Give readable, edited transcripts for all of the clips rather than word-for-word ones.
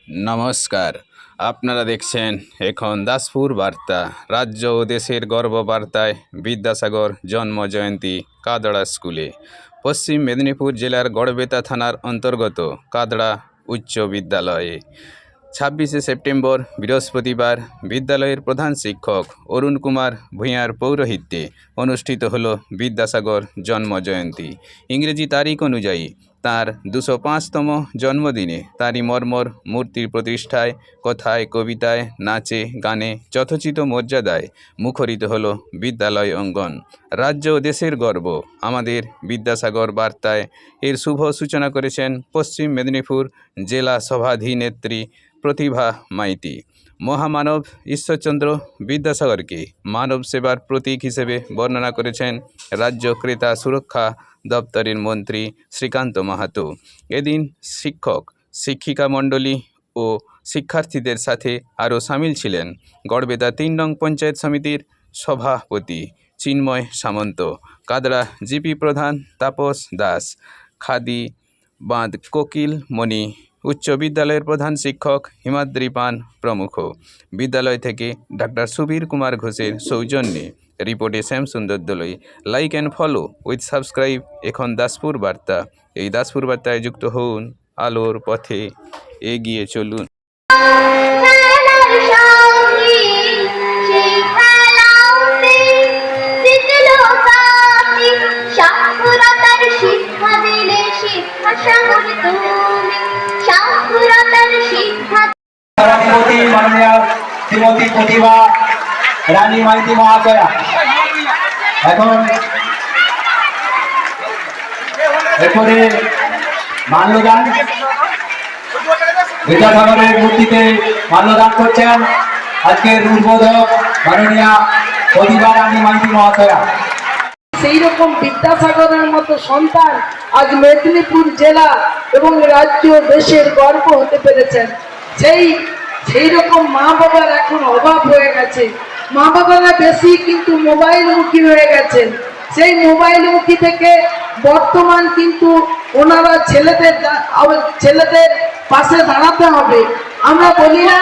নমস্কার, আপনারা দেখছেন এখন দাসপুর বার্তা। রাজ্য ও দেশের গর্ব বার্তায় বিদ্যাসাগর জন্ম জয়ন্তী কাদড়া স্কুলে। পশ্চিম মেদিনীপুর জেলার গড়বেতা থানার অন্তর্গত কাদড়া উচ্চ বিদ্যালয়ে 26শে সেপ্টেম্বর বৃহস্পতিবার বিদ্যালয়ের প্রধান শিক্ষক অরুণ কুমার ভূঁইয়ার পৌরোহিত্যে অনুষ্ঠিত হল বিদ্যাসাগর জন্ম জয়ন্তী। ইংরেজি তারিখ অনুযায়ী তাঁর 205তম জন্মদিনে তাঁরই মর্মর মূর্তির প্রতিষ্ঠায় কথায়, কবিতায়, নাচে, গানে যথোচিত মর্যাদায় মুখরিত হল বিদ্যালয় অঙ্গন। রাজ্য ও দেশের গর্ব আমাদের বিদ্যাসাগর বার্তায় এর শুভ সূচনা করেছেন পশ্চিম মেদিনীপুর জেলা সভাধিনেত্রী প্রতিভা মাইতি। মহামানব ঈশ্বরচন্দ্র বিদ্যাসাগরকে মানব সেবার প্রতীক হিসেবে বর্ণনা করেছেন রাজ্য ক্রেতা সুরক্ষা দপ্তরের মন্ত্রী শ্রীকান্ত মাহাতো। এদিন শিক্ষক, শিক্ষিকা মণ্ডলী ও শিক্ষার্থীদের সাথে আরও সামিল ছিলেন গড়বেতা 3 নং পঞ্চায়েত সমিতির সভাপতি চিন্ময় সামন্ত, কাদড়া জিপি প্রধান তাপস দাস, খাদি বাঁধ কোকিল মণি, উচ্চ বিদ্যালয়ের প্রধান শিক্ষক হিমাদ্রি পান প্রমুখ। বিদ্যালয় থেকে ডাক্তার সুবীর কুমার ঘোষের সৌজন্যে রিপোর্টে Shyamsundar Dolui. Like and follow with subscribe এখন দাসপুর বার্তা। এই দাসপুর বার্তায় যুক্ত হন, আলোর পথে এগিয়ে চলুন। শ্রীমতী প্রতিভা রানী মাইতি মহাশয়া এখন এরপরে মাল্যদান বিদ্যাসাগরের মূর্তিতে মাল্যদান করছেন আজকের উদ্বোধক মাননীয়া প্রতিভা রানী মাইতি মহাশয়া। সেই রকম বিদ্যাসাগরের মতো সন্তান আজ মেদিনীপুর জেলা এবং রাজ্য দেশের গর্ব হতে পেরেছেন। সেই রকম মা বাবার এখন অভাব হয়ে গেছে। মা বাবারা বেশি কিন্তু মোবাইলমুখী হয়ে গেছেন। সেই মোবাইলমুখী থেকে বর্তমান কিন্তু ওনারা ছেলেদের পাশে দাঁড়াতে হবে। আমরা বলি না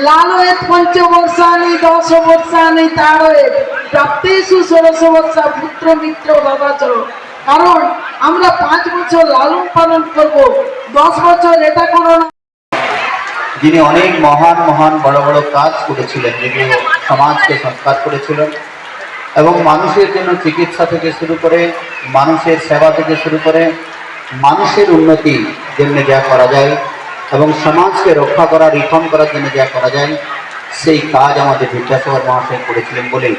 লালয়েত পঞ্চবর্ষানি 10 বর্ষানি তারয়েত প্রাপ্তেষু 16 বর্ষা পুত্র মিত্র বাবাচর। কারণ আমরা 5 বছর লালন পালন করব, 10 বছর এটা করো না। যিনি অনেক মহান মহান বড় বড় কাজ করেছিলেন, যেগুলো সমাজকে সংস্কার করেছিলেন এবং মানুষের জন্য চিকিৎসা থেকে শুরু করে মানুষের সেবা থেকে শুরু করে মানুষের উন্নতি জন্য যা করা যায় এবং সমাজকে রক্ষা করা, রিফর্ম করার জন্য যা করা যায় সেই কাজ আমাদের বিদ্যাসাগর মহাশয় করেছিলেন বলেই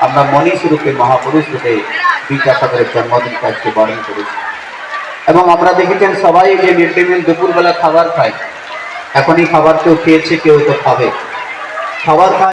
আমরা মনীষী রূপে, মহাপুরুষ রূপে বিদ্যাসাগরের জন্মদিন কাজকে বরণ করেছি। এবং আমরা দেখেছেন সবাই যে মিড ডে মিল দুপুরবেলা খাবার খায়, এখনই খাবার কেউ খেয়েছে, কেউ তো খাবে। খাবার খায়